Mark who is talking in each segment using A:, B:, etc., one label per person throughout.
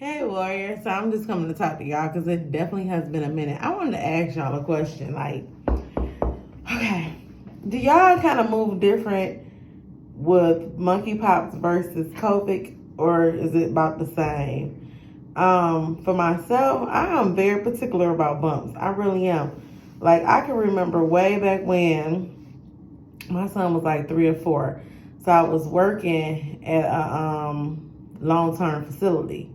A: Hey, warrior. So I'm just coming to talk to y'all because it definitely has been a minute. I wanted to ask y'all a question. Okay, do y'all kind of move different with monkeypox versus COVID, or is it about the same? For myself, I am very particular about bumps. I really am. Like, I can remember way back when my son was like 3 or 4. So I was working at a long-term facility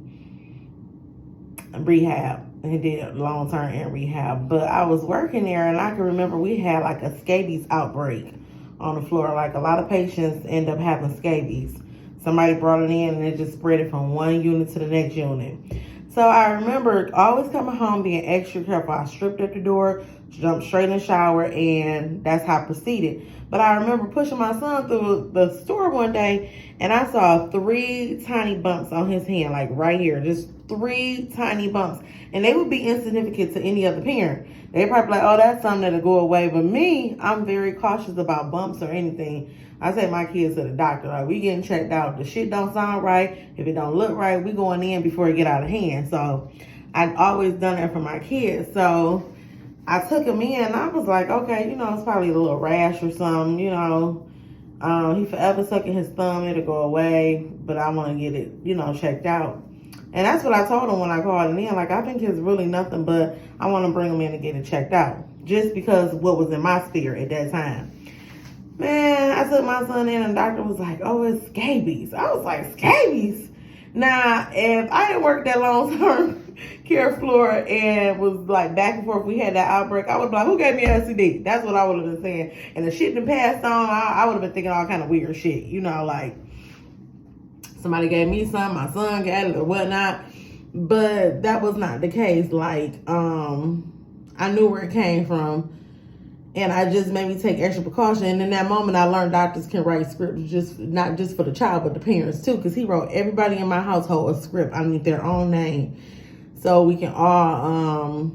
A: rehab. He did long term and rehab, but I was working there and I can remember we had like a scabies outbreak on the floor. Like, a lot of patients end up having scabies. Somebody brought it in and it just spread it from one unit to the next unit. So I remember always coming home being extra careful. I stripped at the door, jumped straight in the shower, and that's how I proceeded. But I remember pushing my son through the store one day and I saw 3 tiny bumps on his hand, like right here, just 3 tiny bumps. And they would be insignificant to any other parent. They probably like, oh, that's something that'll go away. But me, I'm very cautious about bumps or anything. I take my kids to the doctor. Like, we getting checked out. The shit don't sound right. If it don't look right, we going in before it get out of hand. So I've always done that for my kids. So I took him in and I was like, okay, it's probably a little rash or something, he forever sucking his thumb, it'll go away, but I want to get it, checked out. And that's what I told him when I called him in. Like, I think it's really nothing, but I want to bring him in and get it checked out. Just because what was in my spirit at that time. Man, I took my son in and the doctor was like, oh, it's scabies. I was like, scabies? Now, if I didn't work that long-term care floor and was like back and forth, we had that outbreak, I would be like, who gave me an STD? That's what I would have been saying. And the shit that passed on, I would have been thinking all kind of weird shit. Like somebody gave me some, my son got it or whatnot. But that was not the case. Like, I knew where it came from. And I just made me take extra precaution. And in that moment, I learned doctors can write scripts, not just for the child, but the parents too. Because he wrote everybody in my household a script underneath their own name. So we can all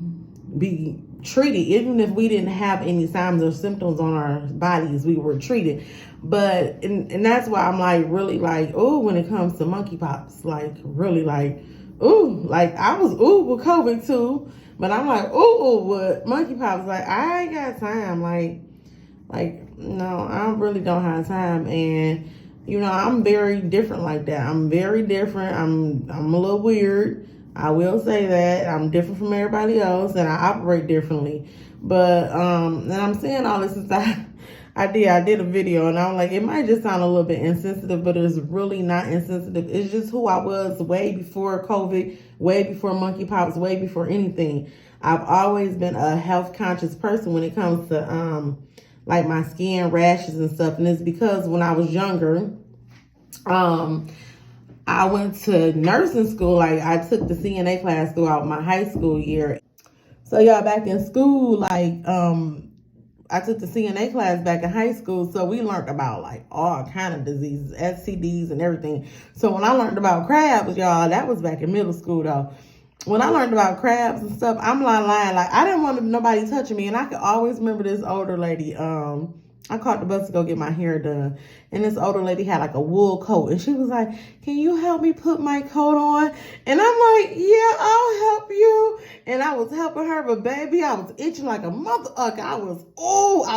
A: be treated. Even if we didn't have any signs or symptoms on our bodies, we were treated. But, and that's why I'm like, really like, ooh, when it comes to monkeypox, like, really like, ooh, like I was with COVID too. But I'm like, ooh, with monkeypox, like, I ain't got time. Like, no, I really don't have time. And, I'm very different like that. I'm very different. I'm a little weird. I will say that. I'm different from everybody else, and I operate differently. But, and I'm saying all this since I did a video, and I'm like, it might just sound a little bit insensitive, but it's really not insensitive. It's just who I was way before COVID, way before monkeypox, way before anything. I've always been a health conscious person when it comes to like my skin rashes and stuff. And it's because when I was younger, I went to nursing school. Like, I took the CNA class throughout my high school year. So y'all, back in school, like, I took the CNA class back in high school, so we learned about like all kind of diseases, STDs and everything. So when I learned about crabs, y'all, that was back in middle school though. When I learned about crabs and stuff, I'm not lying. Like, I didn't want nobody touching me, and I could always remember this older lady. I caught the bus to go get my hair done, and this older lady had like a wool coat, and she was like, can you help me put my coat on? And I'm like, yeah, I'll help you. And I was helping her, but baby, I was itching like a motherfucker. I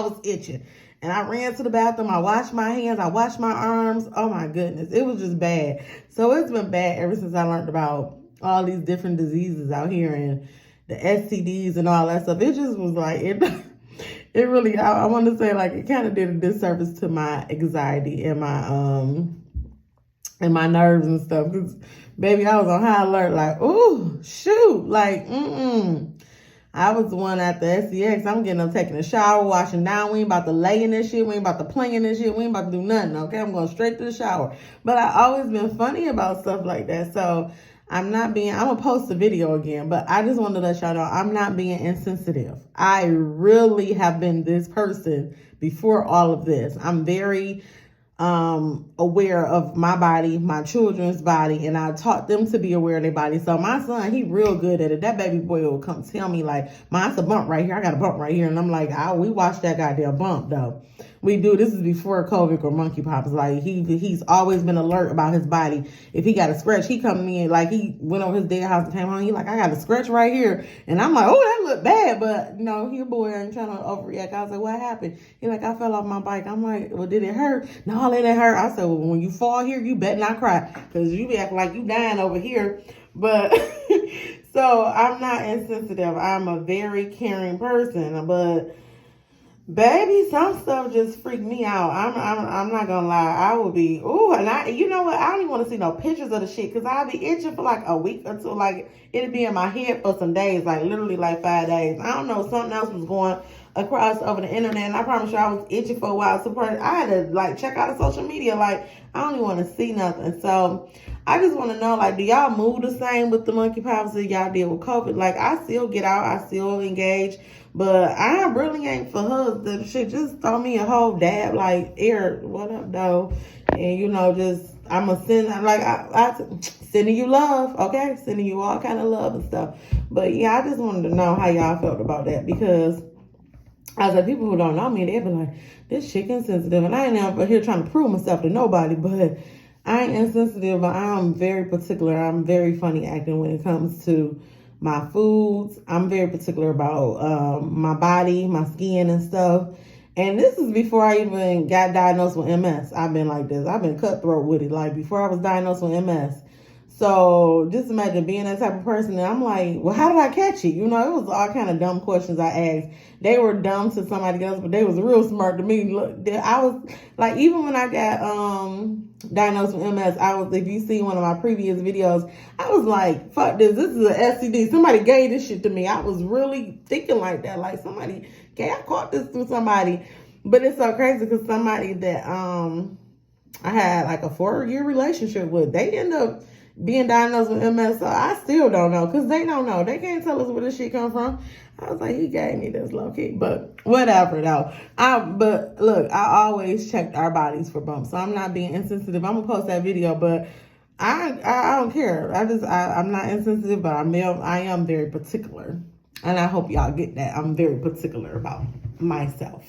A: was itching. And I ran to the bathroom. I washed my hands. I washed my arms. Oh my goodness. It was just bad. So it's been bad ever since I learned about all these different diseases out here and the STDs and all that stuff. It just was like, it really, I want to say, like, it kind of did a disservice to my anxiety and my nerves and stuff. Cause baby, I was on high alert, like, ooh, shoot, like, I was the one at the SCX. I'm getting up, taking a shower, washing down. We ain't about to lay in this shit. We ain't about to play in this shit. We ain't about to do nothing, okay? I'm going straight to the shower. But I always been funny about stuff like that. So I'm going to post the video again, but I just want to let y'all know I'm not being insensitive. I really have been this person before all of this. I'm very aware of my body, my children's body, and I taught them to be aware of their body. So my son, he real good at it. That baby boy will come tell me like, "Mom, it's a bump right here. I got a bump right here." And I'm like, we watched that goddamn bump though. we do. This is before COVID or monkeypox. Like he's always been alert about his body. If he got a scratch, he come to me and like he went over his dead house and came home. He like, I got a scratch right here, and I'm like, oh, that look bad, but you know, he a boy, ain't trying to overreact. I was like, what happened? He like, I fell off my bike. I'm like, well, did it hurt? No, it didn't hurt. I said, well, when you fall here, you better not cry, because you be acting like you dying over here. But so I'm not insensitive. I'm a very caring person, but baby, some stuff just freaked me out. I'm not gonna lie. I would be, and you know what? I don't even want to see no pictures of the shit, because I'll be itching for like a week or two. Like, it'd be in my head for some days, like literally like 5 days. I don't know, something else was going across over the internet, and I promise you I was itching for a while. So I had to like check out the social media. Like, I don't even want to see nothing. So I just want to know, like, do y'all move the same with the monkeypox that y'all did with COVID? Like, I still get out, I still engage, but I really ain't for her. The shit just throw me a whole dab, like, air, what up, though? And, you know, just, I'm a send, like, I sending you love, okay? Sending you all kind of love and stuff. But, yeah, I just wanted to know how y'all felt about that, because I was like, people who don't know me, they be like, this shit insensitive. And I ain't ever here trying to prove myself to nobody, but I ain't insensitive, but I'm very particular. I'm very funny acting when it comes to my foods. I'm very particular about my body, my skin and stuff. And this is before I even got diagnosed with MS. I've been like this. I've been cutthroat with it. Like, before I was diagnosed with MS. So just imagine being that type of person. And I'm like, well, how did I catch it? You know, it was all kind of dumb questions I asked. They were dumb to somebody else, but they was real smart to me. Look, I was like, even when I got diagnosed with MS, if you see one of my previous videos, I was like, fuck this. This is an STD. Somebody gave this shit to me. I was really thinking like that. Like, somebody, okay, I caught this through somebody. But it's so crazy, because somebody that I had like a 4-year relationship with, they ended up being diagnosed with MS. So I still don't know, because they don't know. They can't tell us where this shit come from. I was like, he gave me this low key, but whatever though. But look, I always checked our bodies for bumps, so I'm not being insensitive. I'm gonna post that video, but I don't care. I'm not insensitive, but I am very particular, and I hope y'all get that. I'm very particular about myself.